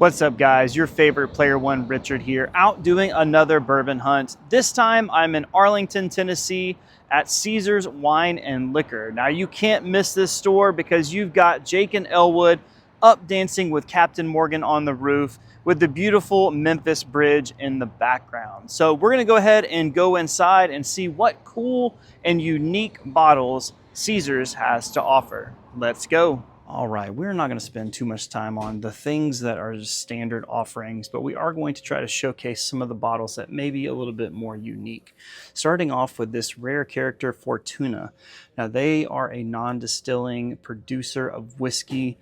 What's up, guys? Your favorite Player One Richard here, out doing another bourbon hunt. This time I'm in Arlington, Tennessee at Caesar's Wine and Liquor. Now you can't miss this store because you've got Jake and Elwood up dancing with Captain Morgan on the roof with the beautiful Memphis Bridge in the background. So we're gonna go ahead and go inside and see what cool and unique bottles Caesar's has to offer. Let's go. All right, we're not going to spend too much time on the things that are just standard offerings, but we are going to try to showcase some of the bottles that may be a little bit more unique. Starting off with this Rare Character Fortuna. Now, they are a non-distilling producer of whiskey.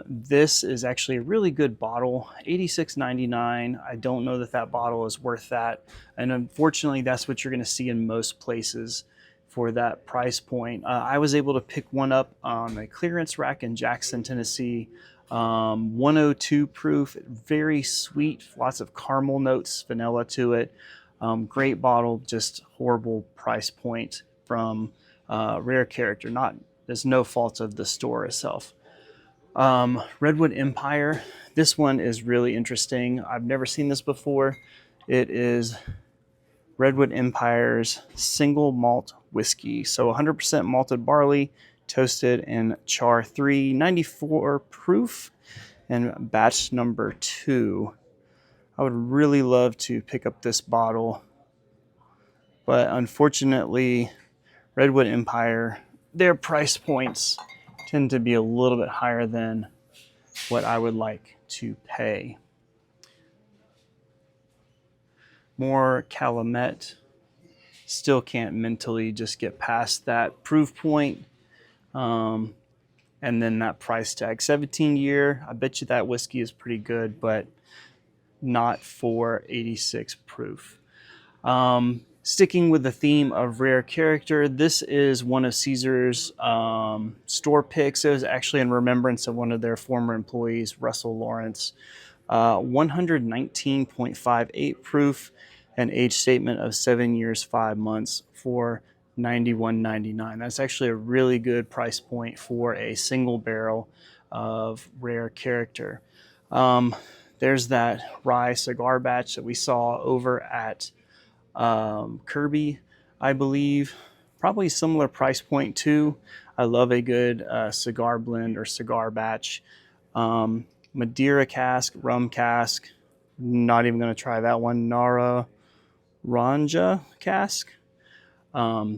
This is actually a really good bottle, $86.99. I don't know that that bottle is worth that, and unfortunately, that's what you're going to see in most places for that price point. I was able to pick one up on a clearance rack in Jackson, Tennessee. 102 proof, very sweet, lots of caramel notes, vanilla to it. Great bottle, just horrible price point from Rare Character. There's no fault of the store itself. Redwood Empire. This one is really interesting. I've never seen this before. It is Redwood Empire's single malt whiskey. So 100% malted barley, toasted in char 3, 94 proof, and batch number 2. I would really love to pick up this bottle, but unfortunately, Redwood Empire, their price points tend to be a little bit higher than what I would like to pay. More Calumet. Still can't mentally just get past that proof point. And then that price tag. 17-year. I bet you that whiskey is pretty good, but not for 86 proof. Sticking with the theme of Rare Character, this is one of Caesar's store picks. It was actually in remembrance of one of their former employees, Russell Lawrence. 119.58 proof, an age statement of 7 years, 5 months for $91.99. That's actually a really good price point for a single barrel of Rare Character. There's that rye cigar batch that we saw over at Kirby, I believe. Probably similar price point too. I love a good cigar blend or cigar batch. Madeira cask, rum cask. Not even going to try that one. Ranja cask.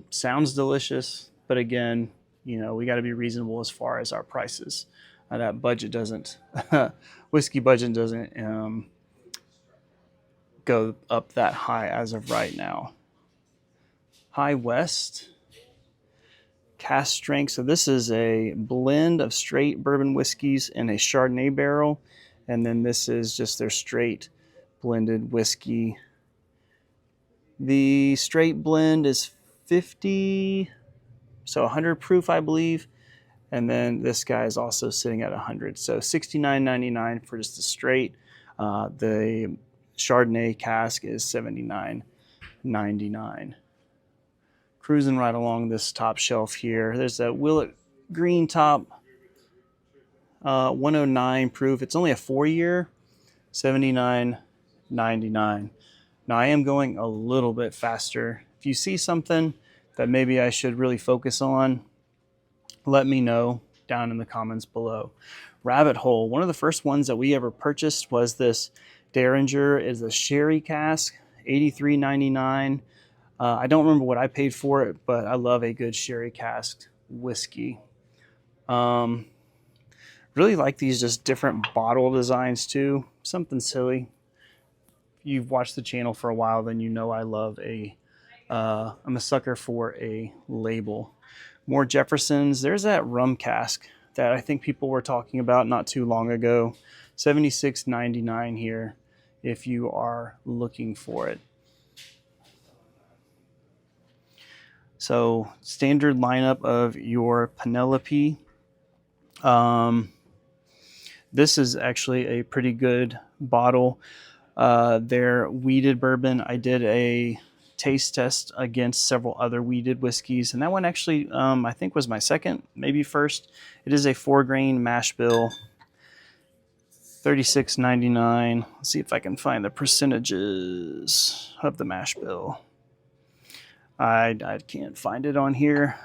Sounds delicious, but again, we got to be reasonable as far as our prices. That budget doesn't, whiskey budget doesn't go up that high as of right now. High West cask strength. So this is a blend of straight bourbon whiskeys in a Chardonnay barrel, and then this is just their straight blended whiskey. The straight blend is 50, so 100 proof, I believe. And then this guy is also sitting at 100. So $69.99 for just the straight. The Chardonnay cask is $79.99. Cruising right along this top shelf here. There's that Willet Green Top, 109 proof. It's only a 4-year, $79.99. Now I am going a little bit faster. If you see something that maybe I should really focus on, let me know down in the comments below. Rabbit Hole, one of the first ones that we ever purchased was this Derringer. Is a sherry cask, $83.99. I don't remember what I paid for it, but I love a good sherry cask whiskey. Really like these just different bottle designs too. Something silly. If you've watched the channel for a while, then you know I love I'm a sucker for a label. More Jeffersons. There's that rum cask that I think people were talking about not too long ago. $76.99 here if you are looking for it. So standard lineup of your Penelope. This is actually a pretty good bottle. Their wheated bourbon, I did a taste test against several other wheated whiskeys, and that one actually I think was my second, maybe first. It is a 4-grain mash bill. $36.99. Let's see if I can find the percentages of the mash bill. I can't find it on here.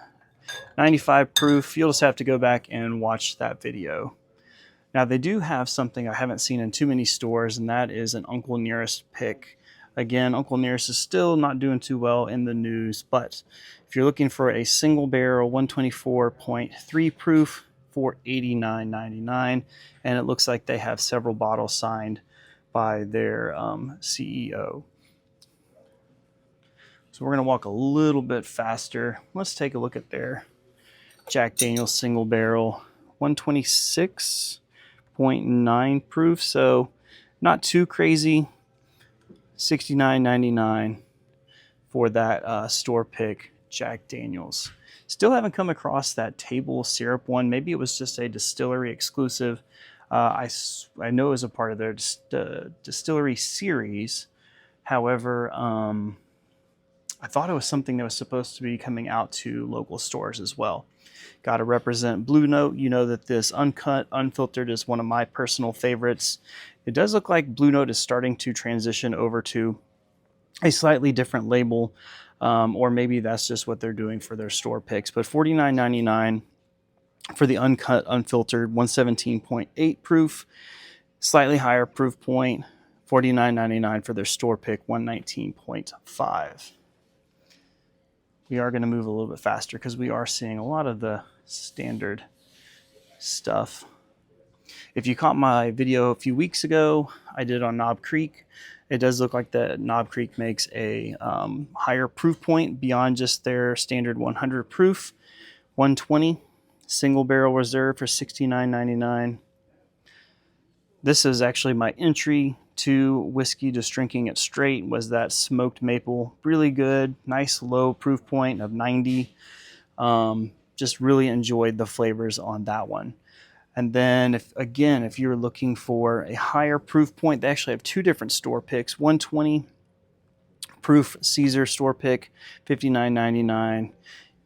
95 proof. You'll just have to go back and watch that video. Now, they do have something I haven't seen in too many stores, and that is an Uncle Nearest pick. Again, Uncle Nearest is still not doing too well in the news, but if you're looking for a single barrel 124.3 proof for $89.99, and it looks like they have several bottles signed by their CEO. So we're going to walk a little bit faster. Let's take a look at their Jack Daniel's single barrel 126.9 proof, so not too crazy. $69.99 for that store pick Jack Daniel's. Still haven't come across that table syrup one. Maybe it was just a distillery exclusive. I know it was a part of their distillery series. However, I thought it was something that was supposed to be coming out to local stores as well. Got to represent Blue Note. You know that this uncut, unfiltered is one of my personal favorites. It does look like Blue Note is starting to transition over to a slightly different label, or maybe that's just what they're doing for their store picks. But $49.99 for the uncut, unfiltered 117.8 proof, slightly higher proof point. $49.99 for their store pick 119.5. We are going to move a little bit faster because we are seeing a lot of the standard stuff. If you caught my video a few weeks ago, I did on Knob Creek. It does look like that Knob Creek makes a higher proof point beyond just their standard 100 proof. 120 single barrel reserve for $69.99. This is actually my entry to whiskey, just drinking it straight, was that smoked maple. Really good, nice low proof point of 90. Just really enjoyed the flavors on that one. And then if you're looking for a higher proof point, they actually have two different store picks. 120 proof Caesar store pick, $59.99.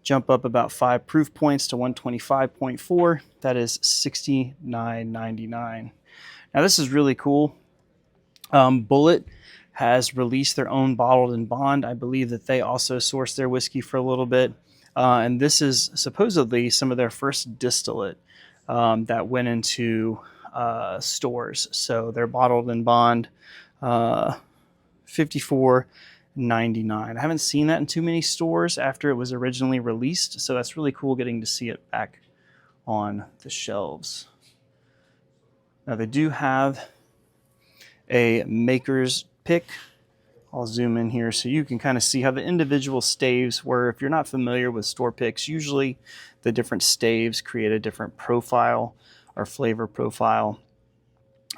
Jump up about 5 proof points to 125.4. That is $69.99. Now this is really cool. Bullet has released their own bottled and bond. I believe that they also sourced their whiskey for a little bit. And this is supposedly some of their first distillate that went into stores. So they're bottled and bond, $54.99. I haven't seen that in too many stores after it was originally released. So that's really cool getting to see it back on the shelves. Now they do have a maker's pick. I'll zoom in here so you can kind of see how the individual staves were. If you're not familiar with store picks, usually the different staves create a different profile or flavor profile.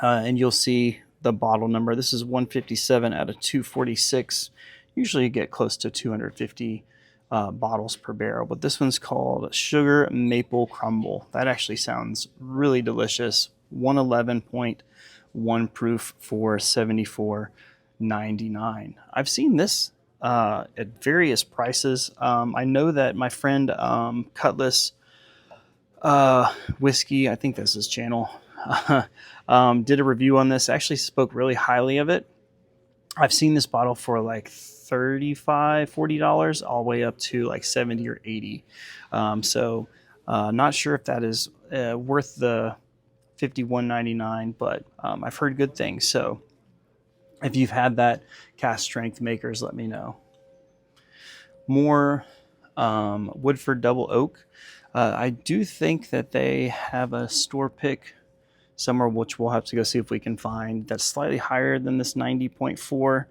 And you'll see the bottle number. This is 157 out of 246. Usually you get close to 250 bottles per barrel, but this one's called Sugar Maple Crumble. That actually sounds really delicious. 111.1 proof for $74.99. I've seen this at various prices. I know that my friend Cutlass Whiskey, I think that's his channel, did a review on this. Actually spoke really highly of it. I've seen this bottle for like $35-$40 all the way up to like 70 or 80. So not sure if that is worth the $51.99, but I've heard good things. So if you've had that, cast strength makers, let me know. More Woodford Double Oak. I do think that they have a store pick somewhere, which we'll have to go see if we can find, that's slightly higher than this 90.4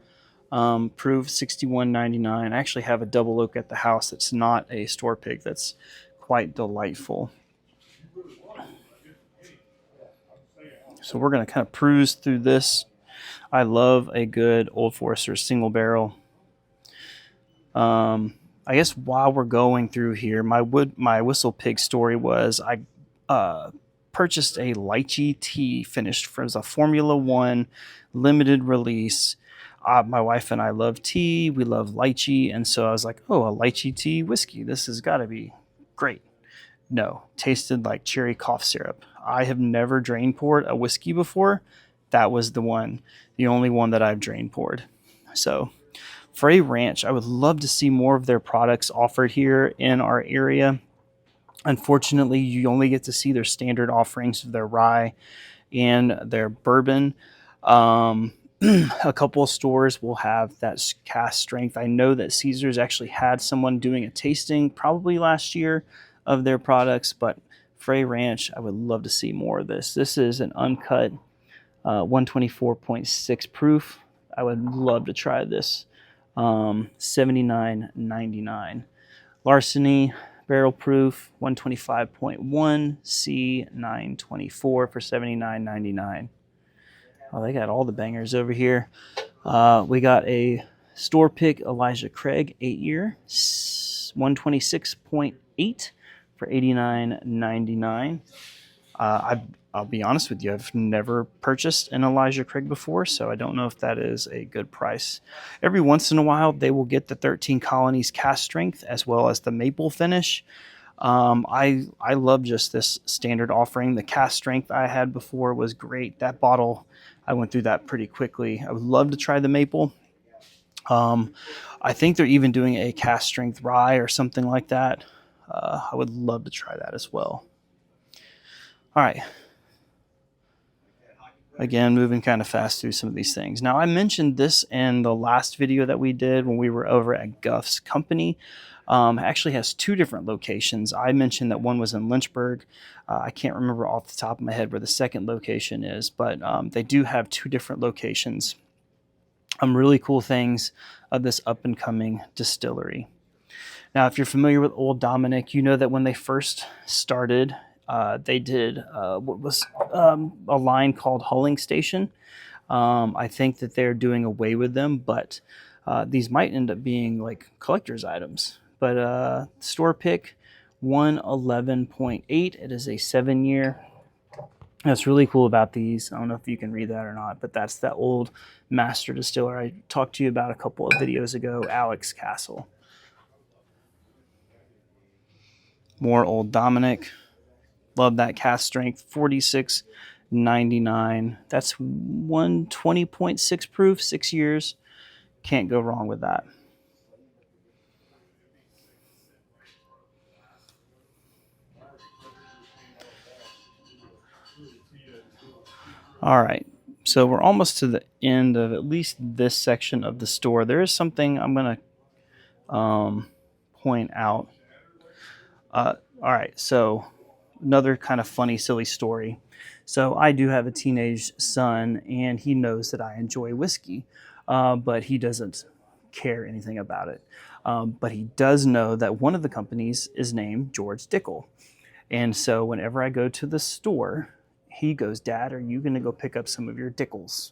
proof, $61.99. I actually have a double oak at the house that's not a store pick. That's quite delightful. So we're going to kind of cruise through this. I love a good Old Forester single barrel. I guess while we're going through here, my Whistle Pig story was I purchased a lychee tea finished as a Formula One limited release. My wife and I love tea. We love lychee. And so I was like, oh, a lychee tea whiskey. This has got to be great. No, tasted like cherry cough syrup. I have never drain poured a whiskey before. That was the one, the only one that I've drain poured. So Frey Ranch, I would love to see more of their products offered here in our area. Unfortunately, you only get to see their standard offerings of their rye and their bourbon. Um, a couple of stores will have that cask strength. I know that Caesars actually had someone doing a tasting probably last year of their products, but Frey Ranch, I would love to see more of this. This is an uncut 124.6 proof. I would love to try this. $79.99. Larceny barrel proof 125.1 C924 for $79.99. Oh, they got all the bangers over here. We got a store pick Elijah Craig 8-year 126.8 for $89.99. I'll be honest with you, I've never purchased an Elijah Craig before, so I don't know if that is a good price. Every once in a while, they will get the 13 Colonies cask strength as well as the maple finish. I love just this standard offering. The cask strength I had before was great. That bottle, I went through that pretty quickly. I would love to try the maple. I think they're even doing a cask strength rye or something like that. I would love to try that as well. All right. Again, moving kind of fast through some of these things. Now, I mentioned this in the last video that we did when we were over at Guff's Company. Actually has two different locations. I mentioned that one was in Lynchburg. I can't remember off the top of my head where the second location is, but they do have two different locations. Really cool things of this up-and-coming distillery. Now, if you're familiar with Old Dominick, you know that when they first started, they did what was a line called Hulling Station. I think that they're doing away with them, but these might end up being like collector's items. But store pick 111.8. It is a 7-year. That's really cool about these. I don't know if you can read that or not, but that's that old master distiller I talked to you about a couple of videos ago, Alex Castle. More Old Dominick. Love that cask strength, 46.99. That's 120.6 proof, 6 years. Can't go wrong with that. All right, so we're almost to the end of at least this section of the store. There is something I'm going to point out. All right, so another kind of funny, silly story. So I do have a teenage son, and he knows that I enjoy whiskey, but he doesn't care anything about it. But he does know that one of the companies is named George Dickel. And so whenever I go to the store, he goes, "Dad, are you going to go pick up some of your Dickels?"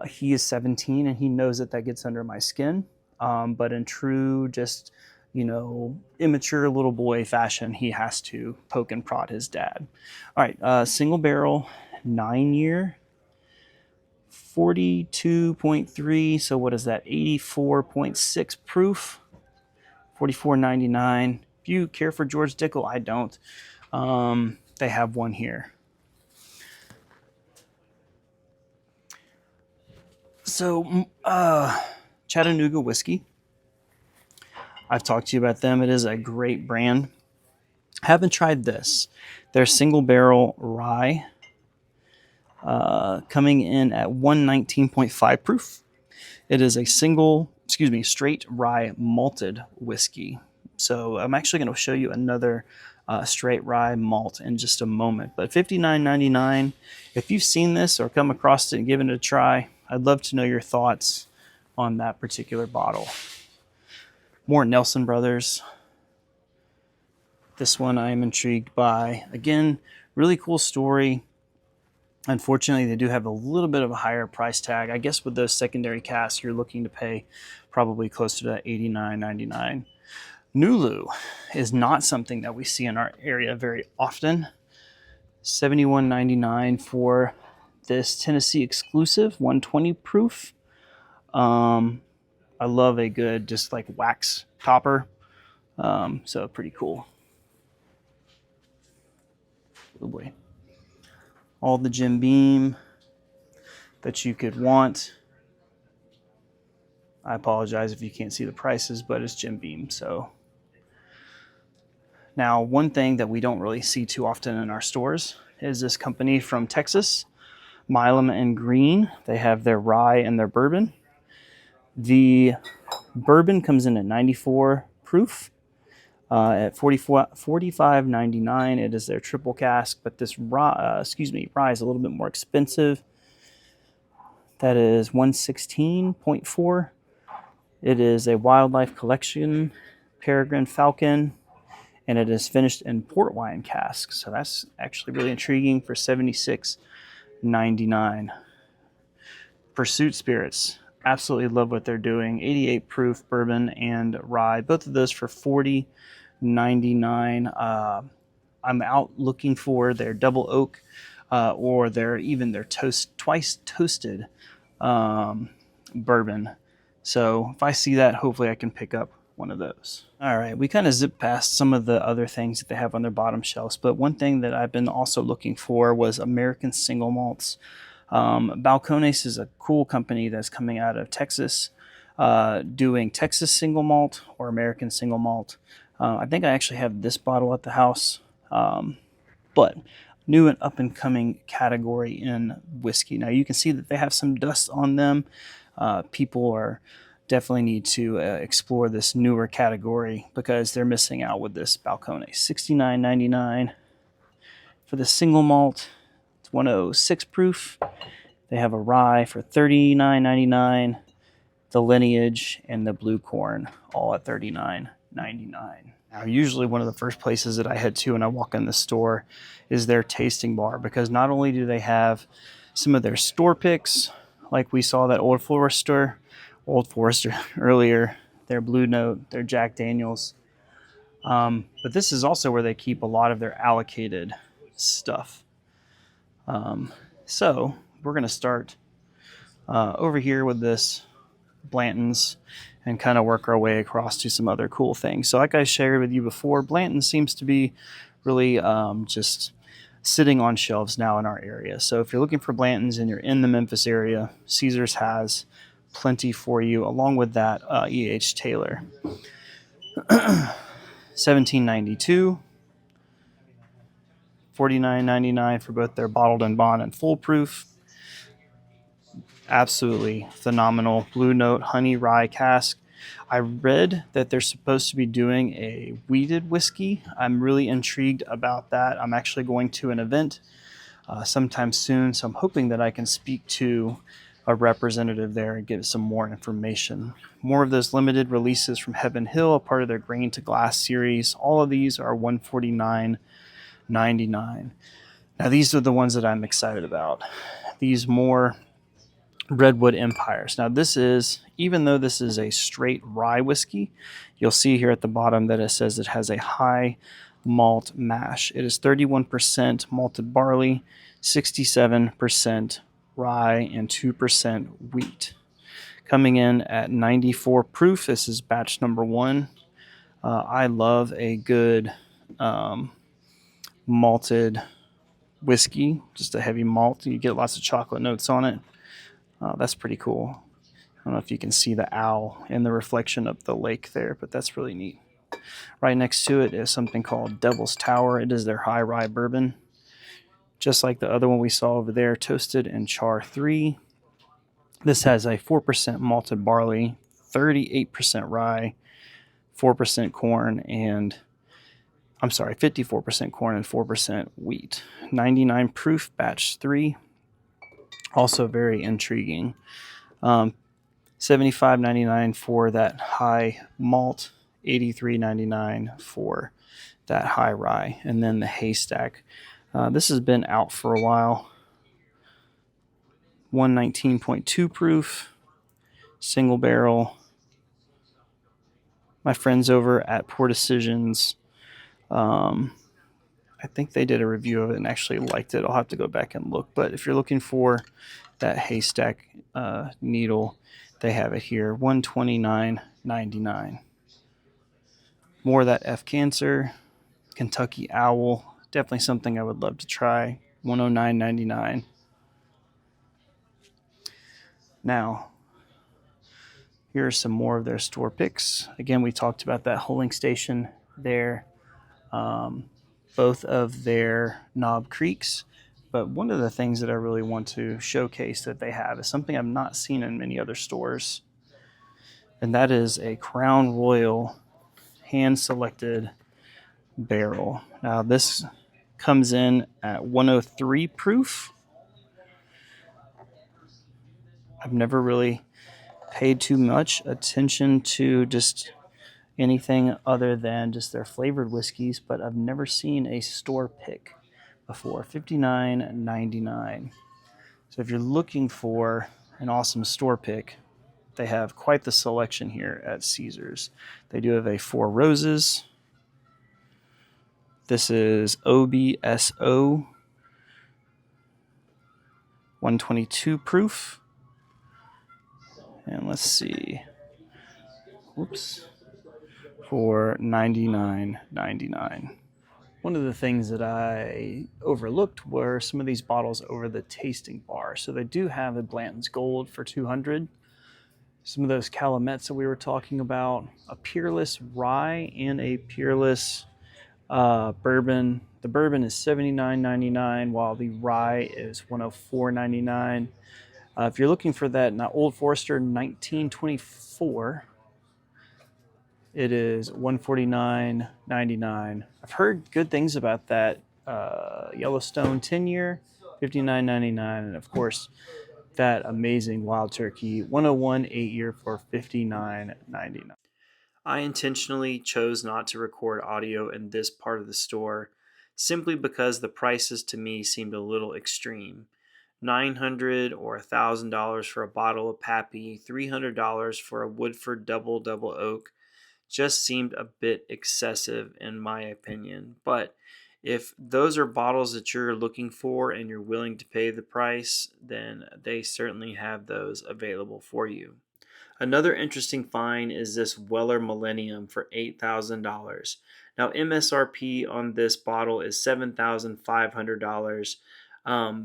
He is 17, and he knows that that gets under my skin. But in true, just, immature little boy fashion, he has to poke and prod his dad. All right, single barrel, 9-year, 42.3. So what is that? 84.6 proof, $44.99. If you care for George Dickel, I don't. They have one here. So, Chattanooga whiskey. I've talked to you about them. It is a great brand. Haven't tried this. Their single barrel rye, coming in at 119.5 proof. It is a straight rye malted whiskey. So I'm actually going to show you another straight rye malt in just a moment. But $59.99. If you've seen this or come across it and given it a try, I'd love to know your thoughts on that particular bottle. More Nelson Brothers. This one I am intrigued by. Again, really cool story. Unfortunately, they do have a little bit of a higher price tag. I guess with those secondary casks, you're looking to pay probably closer to $89.99. Nulu is not something that we see in our area very often. $71.99 for this Tennessee exclusive, 120 proof. I love a good just like wax topper. So pretty cool. Oh boy. All the Jim Beam that you could want. I apologize if you can't see the prices, but it's Jim Beam. So now, one thing that we don't really see too often in our stores is this company from Texas, Milam and Green. They have their rye and their bourbon. The bourbon comes in at 94 proof. At $45.99, it is their triple cask, but this rye is a little bit more expensive. That is 116.4. It is a Wildlife Collection Peregrine Falcon, and it is finished in port wine cask. So that's actually really intriguing for $76.99. Pursuit Spirits, absolutely love what they're doing. 88 proof bourbon and rye, both of those for $40.99. I'm out looking for their double oak or their twice toasted bourbon. So if I see that, hopefully I can pick up one of those. All right, we kind of zip past some of the other things that they have on their bottom shelves, but one thing that I've been also looking for was American single malts. Balcones is a cool company that's coming out of Texas, doing Texas single malt or American single malt. I think I actually have this bottle at the house, but new and up and coming category in whiskey. Now you can see that they have some dust on them. People are definitely need to explore this newer category because they're missing out with this Balcone. $69.99 for the single malt. It's 106 proof. They have a rye for $39.99. The lineage and the blue corn all at $39.99. Now, usually one of the first places that I head to when I walk in the store is their tasting bar, because not only do they have some of their store picks, like we saw that Old Forester earlier, their Blue Note, their Jack Daniels. But this is also where they keep a lot of their allocated stuff. So we're going to start over here with this Blanton's and kind of work our way across to some other cool things. So like I shared with you before, Blanton seems to be really just sitting on shelves now in our area. So if you're looking for Blanton's and you're in the Memphis area, Caesars has plenty for you, along with that E.H. Taylor. $17.92, $49.99 for both their bottled and bond and full proof. Absolutely phenomenal Blue Note honey rye cask. I read that they're supposed to be doing a wheated whiskey. I'm really intrigued about that. I'm actually going to an event sometime soon, so I'm hoping that I can speak to a representative there and give some more information. More of those limited releases from Heaven Hill, a part of their Grain to Glass series. All of these are $149.99. Now these are the ones that I'm excited about. These more Redwood Empires. Now this is, even though this is a straight rye whiskey, you'll see here at the bottom that it says it has a high malt mash. It is 31% malted barley, 67% rye, and 2% wheat. Coming in at 94 proof. This is batch number 1. I love a good malted whiskey, just a heavy malt. You get lots of chocolate notes on it. That's pretty cool. I don't know if you can see the owl in the reflection of the lake there, but that's really neat. Right next to it is something called Devil's Tower. It is their high rye bourbon. Just like the other one we saw over there, toasted in char 3. This has a 4% malted barley, 38% rye, 4% corn, and 54% corn and 4% wheat. 99 proof, batch 3. Also very intriguing. $75.99 for that high malt, $83.99 for that high rye. And then the haystack. This has been out for a while. 119.2 proof, single barrel. My friends over at Poor Decisions, I think they did a review of it and actually liked it. I'll have to go back and look. But if you're looking for that haystack needle, they have it here, $129.99. More of that F Cancer, Kentucky Owl, definitely something I would love to try. $109.99. Now, here are some more of their store picks. Again, we talked about that holding station there. Both of their Knob Creeks. But one of the things that I really want to showcase that they have is something I've not seen in many other stores. And that is a Crown Royal hand-selected barrel. Now this comes in at 103 proof. I've never really paid too much attention to just anything other than just their flavored whiskeys, but I've never seen a store pick before. $59.99. So if you're looking for an awesome store pick, they have quite the selection here at Caesars. They do have a Four Roses. This is OBSO 122 proof. And let's see. Whoops. For $99.99. One of the things that I overlooked were some of these bottles over the tasting bar. So they do have a Blanton's Gold for $200. Some of those Calumettes that we were talking about, a Peerless Rye and a Peerless Bourbon. The Bourbon is $79.99, while the Rye is $104.99. If you're looking for that Old Forester 1924, it is $149.99. I've heard good things about that Yellowstone 10-year, $59.99, and of course that amazing Wild Turkey 101 8-year for $59.99. I intentionally chose not to record audio in this part of the store simply because the prices to me seemed a little extreme. $900 or $1,000 for a bottle of Pappy, $300 for a Woodford Double Oak just seemed a bit excessive in my opinion. But if those are bottles that you're looking for and you're willing to pay the price, then they certainly have those available for you. Another interesting find is this Weller Millennium for $8,000. Now MSRP on this bottle is $7,500.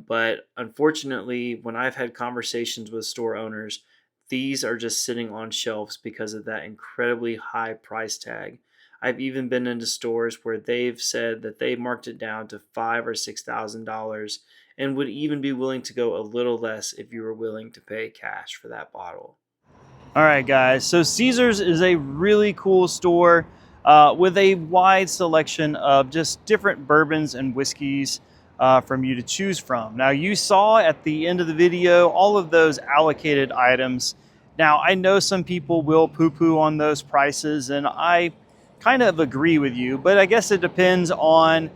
But unfortunately, when I've had conversations with store owners, these are just sitting on shelves because of that incredibly high price tag. I've even been into stores where they've said that they marked it down to $5,000 or $6,000 and would even be willing to go a little less if you were willing to pay cash for that bottle. All right, guys. So Caesars is a really cool store with a wide selection of just different bourbons and whiskeys from you to choose from. Now, you saw at the end of the video all of those allocated items. Now, I know some people will poo-poo on those prices, and I kind of agree with you, but I guess it depends on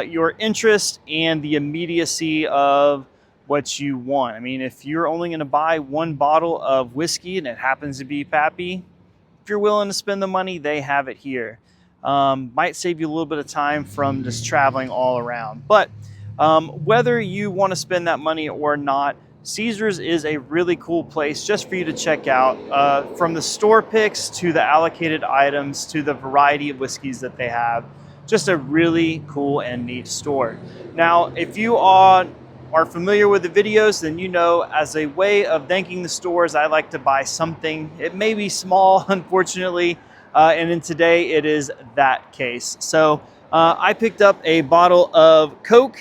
your interest and the immediacy of what you want. I mean, if you're only going to buy one bottle of whiskey and it happens to be Pappy, if you're willing to spend the money, they have it here. Might save you a little bit of time from just traveling all around. But whether you want to spend that money or not, Caesars is a really cool place just for you to check out, from the store picks to the allocated items to the variety of whiskeys that they have. Just a really cool and neat store. Now, if you are familiar with the videos, then you know as a way of thanking the stores, I like to buy something. It may be small, unfortunately, and in today it is that case. So I picked up a bottle of Coke.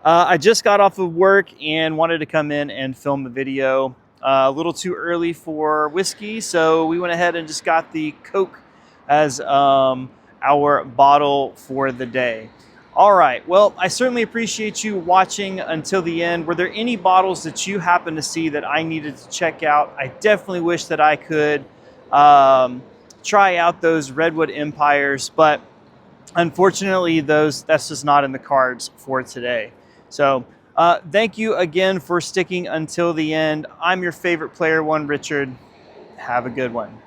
I just got off of work and wanted to come in and film a video. A little too early for whiskey, so we went ahead and just got the Coke as our bottle for the day. All right, well, I certainly appreciate you watching until the end. Were there any bottles that you happen to see that I needed to check out? I definitely wish that I could try out those Redwood Empires, but unfortunately, that's just not in the cards for today. So thank you again for sticking until the end. I'm your favorite player one, Richard. Have a good one.